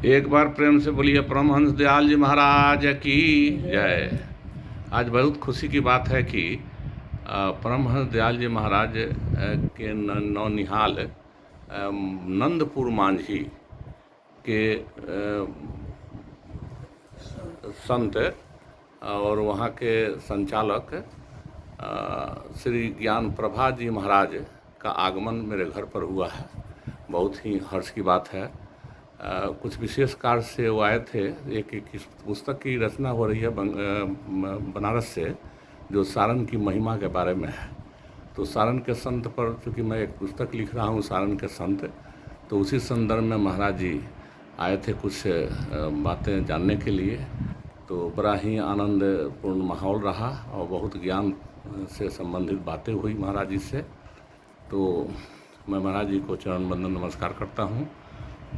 एक बार प्रेम से बोलिए परमहंस दयाल जी महाराज की जय। आज बहुत खुशी की बात है कि परमहंस दयाल जी महाराज के नौनिहाल नंदपुर मांझी के संत और वहाँ के संचालक श्री ज्ञान प्रभा जी महाराज का आगमन मेरे घर पर हुआ है। बहुत ही हर्ष की बात है। कुछ विशेष कार्य से वो आए थे। एक पुस्तक की रचना हो रही है बनारस से, जो सारण की महिमा के बारे में है। तो सारण के संत पर चूँकि मैं एक पुस्तक लिख रहा हूँ सारण के संत, तो उसी संदर्भ में महाराज जी आए थे कुछ बातें जानने के लिए। तो बड़ा ही आनंदपूर्ण माहौल रहा और बहुत ज्ञान से संबंधित बातें हुई महाराज जी से। तो मैं महाराज जी को चरण बंदन नमस्कार करता हूँ।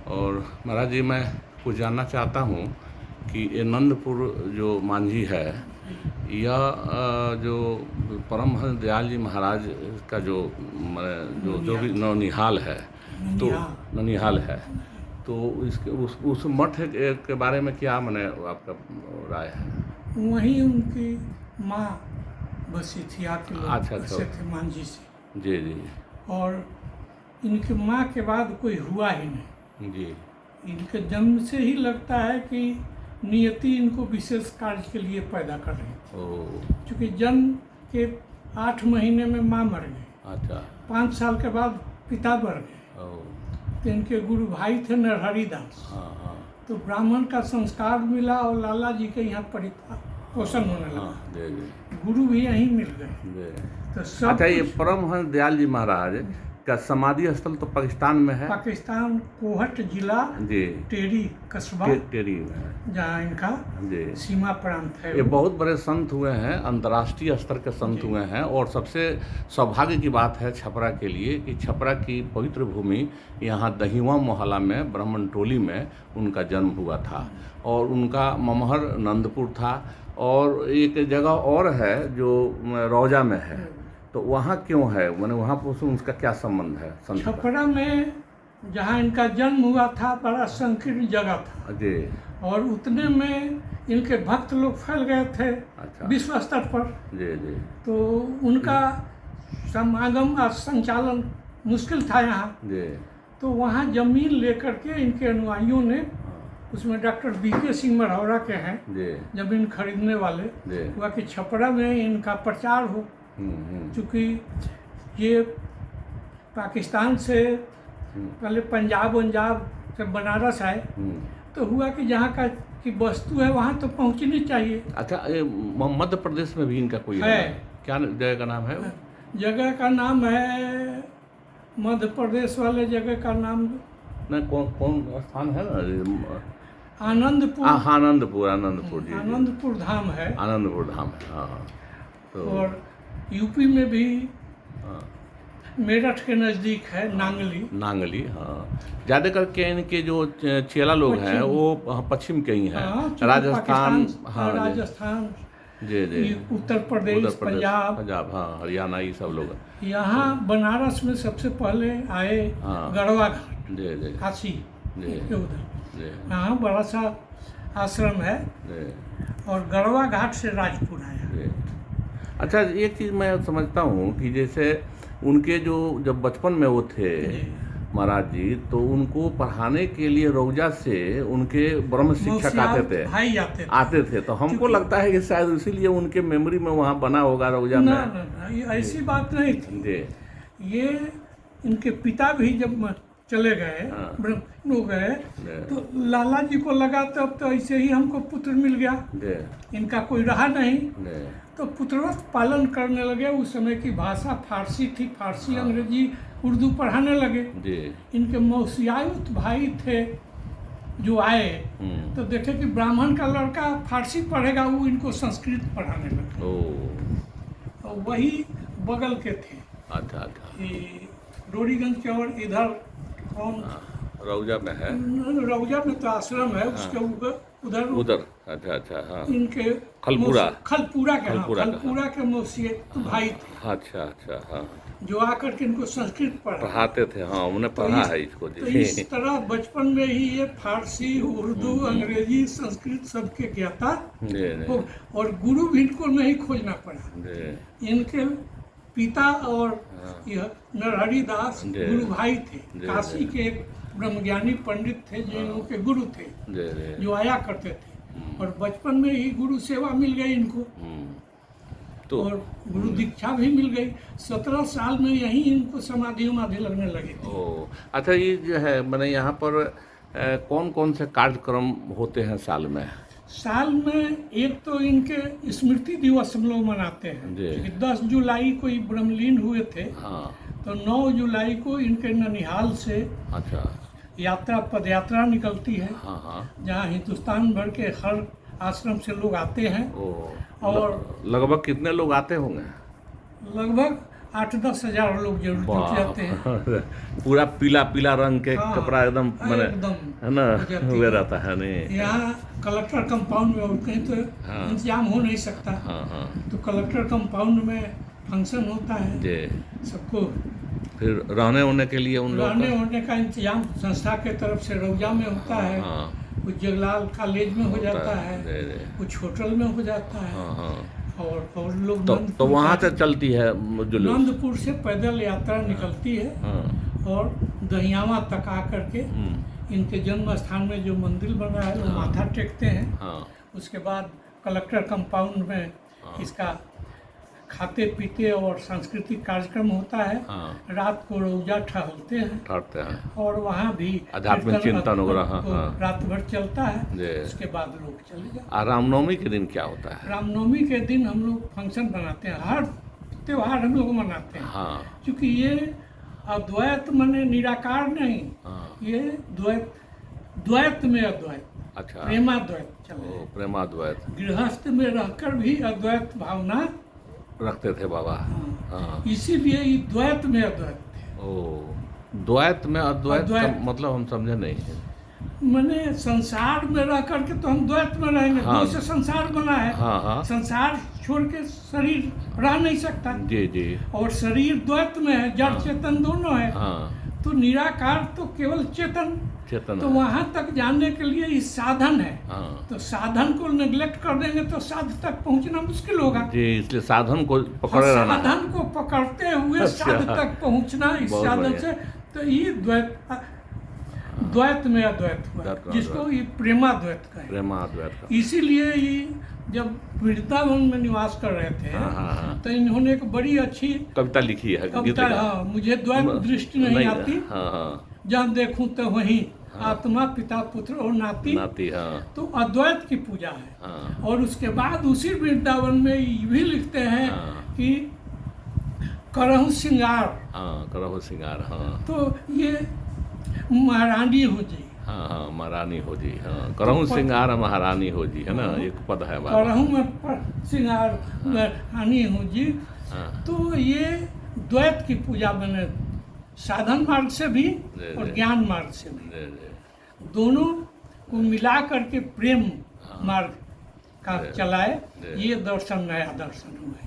और महाराज जी, मैं कुछ जानना चाहता हूँ कि ये नंदपुर जो मांझी है, यह जो परमहंस दयाल जी महाराज का जो भी नौनिहाल है, तो ननिहाल है, तो इसके उस मठ के बारे में क्या मैंने आपका राय है? वहीं उनकी माँ बसी थी, आके लोग अच्छा बसे थे मांझी से। जी जी। और इनकी माँ के बाद कोई हुआ ही नहीं जी। इनके जन्म से ही लगता है कि नियति इनको विशेष कार्य के लिए पैदा कर रही थी। क्योंकि जन्म के 8 महीने में माँ मर गई। अच्छा। 5 साल के बाद पिता मर गए। तो इनके गुरु भाई थे नरहरि दास। तो ब्राह्मण का संस्कार मिला और लाला जी के यहाँ पोषण होने लगा। गुरु भी यहीं मिल गए। तो सब अच्छा, ये परमहंस दयाल जी महाराज का समाधि स्थल तो पाकिस्तान में है? पाकिस्तान कोहट जिला जी, टेरी कस्बा टेरी में, जहाँ इनका जी सीमा प्रांत है। ये बहुत बड़े संत हुए हैं, अंतर्राष्ट्रीय स्तर के संत हुए हैं। और सबसे सौभाग्य की बात है छपरा के लिए कि छपरा की पवित्र भूमि यहाँ दहिवा मोहल्ला में ब्राह्मण टोली में उनका जन्म हुआ था। और उनका ममहर नंदपुर था। और एक जगह और है जो रौजा में है, तो वहाँ क्यों है? मैंने वहाँ पर उसका क्या संबंध है? छपरा में जहाँ इनका जन्म हुआ था बड़ा संकीर्ण जगह था जी। और उतने में इनके भक्त लोग फैल गए थे। अच्छा। विश्व स्तर पर जी जी। तो उनका समागम और संचालन मुश्किल था यहाँ जी। तो वहाँ जमीन लेकर के इनके अनुयायियों ने, उसमें डॉक्टर बीके सिंह मरहौरा के हैं जमीन खरीदने वाले, हुआ कि छपरा में इनका प्रचार हो। चूँकि ये पाकिस्तान से पहले पंजाब से बनारस आए, तो हुआ कि जहाँ का की वस्तु है वहाँ तो पहुँचनी चाहिए। अच्छा, मध्य प्रदेश में भी इनका कोई है? क्या जगह का नाम है? जगह का नाम है, मध्य प्रदेश वाले जगह का नाम नहीं, कौन स्थान है ना? आनंदपुर। आनंदपुर जी। आनंदपुर धाम है। आनंदपुर धाम है, हाँ। तो और यूपी में भी मेरठ के नज़दीक है नांगली। हाँ, ज़्यादा करके इनके जो चेला लोग हैं वो पश्चिम के ही हैं। राजस्थान, हाँ राजस्थान जी जी, उत्तर प्रदेश, पंजाब, हाँ, हरियाणा, ये सब लोग यहाँ बनारस में सबसे पहले आए। गढ़वा घाट जी जी, काशी के उधर यहाँ बड़ा सा आश्रम है। और गढ़वा घाट से राजपुर आया। अच्छा, एक चीज़ मैं समझता हूँ कि जैसे उनके जो जब बचपन में वो थे महाराज जी, तो उनको पढ़ाने के लिए रौजा से उनके ब्रह्म शिक्षक आते थे। तो हमको लगता है कि शायद इसीलिए उनके मेमोरी में वहाँ बना होगा रौजा में। ऐसी बात नहीं थी जी। ये इनके पिता भी जब चले गए, ब्रह्म हो गए, तो लाला जी को लगा तब तो ऐसे ही हमको पुत्र मिल गया, इनका कोई रहा नहीं। तो पुत्रवत पालन करने लगे। उस समय की भाषा फारसी थी, फारसी अंग्रेजी उर्दू पढ़ाने लगे। इनके मौसियायुत भाई थे जो आए, तो देखे कि ब्राह्मण का लड़का फारसी पढ़ेगा, वो इनको संस्कृत पढ़ाने लगे। और वही बगल के थे। अच्छा। डोरीगंज के और इधर कौन रौजा में है? रौजा में तो आश्रम है, उसके ऊपर उधर उधर। अच्छा अच्छा, हाँ। इनके खलपुरा खलपुरा के मौसी तो भाई थे। अच्छा अच्छा, हाँ। जो आकर के इनको संस्कृत पढ़ाते थे। हाँ, उन्हें पढ़ा है इसको तो इस तरह बचपन में ही ये फारसी, उर्दू, अंग्रेजी, संस्कृत सबके ज्ञाता और गुरु भी इनको नहीं खोजना पड़ा। इनके पिता और यह नरहरि दास गुरु भाई थे। काशी के एक ब्रह्मज्ञानी पंडित थे जो इनके गुरु थे, जो आया करते थे। और बचपन में ही गुरु सेवा मिल गई इनको तो, और गुरु दीक्षा भी मिल गई। 17 साल में यही इनको समाधि लगने लगी थी। अच्छा, ये जो है मैंने यहाँ पर कौन कौन से कार्यक्रम होते हैं साल में? साल में एक तो इनके स्मृति दिवस हम लोग मनाते हैं। 10 जुलाई को ये ब्रह्मलीन हुए थे। हाँ। तो 9 जुलाई को इनके ननिहाल से अच्छा पद यात्रा निकलती है। हाँ हाँ। जहाँ हिंदुस्तान भर के हर आश्रम से लोग आते हैं। और लगभग कितने लोग आते होंगे? लगभग 8-10 हजार लोग जरूर जुट जाते हैं। पूरा पीला पीला रंग के कपड़ा एकदम है ना हुए रहता है। नहीं, यहाँ कलेक्टर कंपाउंड में और कहीं तो इंतजाम हो नहीं सकता। तो कलेक्टर कंपाउंड में फंक्शन होता है सबको। फिर रहने होने के लिए रहने होने का इंतजाम संस्था के तरफ से रौजा में होता है। कुछ जगलाल कॉलेज में हो जाता है, कुछ होटल में हो जाता है। और लोग तो वहाँ से चलती है जुलूस? नंदपुर से पैदल यात्रा निकलती है और दहियावा तक आकर के इनके जन्म स्थान में जो मंदिर बना है वो माथा टेकते हैं। उसके बाद कलेक्टर कंपाउंड में इसका खाते पीते और सांस्कृतिक कार्यक्रम होता है। रात को रोजा ठहरते हैं और वहाँ भी आध्यात्मिक चिंतन रात भर चलता है। उसके बाद लोग चले जाते। रामनवमी के दिन क्या होता है? रामनवमी के दिन हम लोग फंक्शन बनाते हैं। हर त्योहार हम लोग मनाते हैं। क्योंकि ये अद्वैत माने निराकार नहीं, ये द्वैत में अद्वैत। अच्छा, प्रेमाद्वैत चले। प्रेमाद्वैत। गृहस्थ में रहकर भी अद्वैत भावना रखते थे बाबा। इसीलिए ये द्वैत में अद्वैत थे। द्वैत में अद्वैत मतलब हम समझे नहीं है। मैंने संसार में रह करके तो हम द्वैत में रहेंगे। दो से संसार बना है। संसार छोड़ के शरीर रह नहीं सकता। जी। और शरीर द्वैत में है, जड़ चेतन दोनों है। तो निराकार तो केवल चेतन। तो वहाँ तक जाने के लिए ये साधन है। तो साधन को नेग्लेक्ट कर देंगे तो साध तक पहुँचना मुश्किल होगा जी। इसलिए साधन को पकड़े रहना। साधन को पकड़ते हुए साध तक पहुँचना इस साधन से। तो ये द्वैत में अद्वैत हुआ, जिसको ये प्रेमाद्वैत कहे। प्रेमाद्वैत। इसीलिए ये जब वृंदावन में निवास कर रहे थे तो इन्होंने एक बड़ी अच्छी कविता लिखी है। कविता मुझे द्वैत दृष्टि नहीं आती, जहाँ देखूं तो वहीं आत्मा पिता पुत्र और नाती। तो अद्वैत की पूजा है। और उसके बाद उसी वृंदावन में ये भी लिखते हैं कि करहु सिंगार। करहु सिंगार। तो ये महारानी हो जी। महारानी हो जी। करहु सिंगार महारानी हो जी, है ना, एक पद है। करहु में सिंगार महारानी हो जी। तो ये द्वैत की पूजा मैंने साधन मार्ग से भी और ज्ञान मार्ग से भी दोनों को मिला करके प्रेम मार्ग का चलाए। ये दर्शन नया दर्शन हुआ।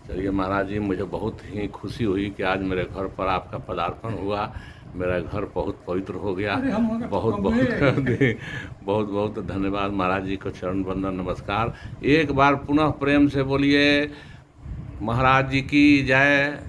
चलिए महाराज जी, मुझे बहुत ही खुशी हुई कि आज मेरे घर पर आपका पदार्पण हुआ। मेरा घर बहुत पवित्र हो गया। बहुत धन्यवाद महाराज जी को। चरण वंदन, नमस्कार। एक बार पुनः प्रेम से बोलिए महाराज जी की जय।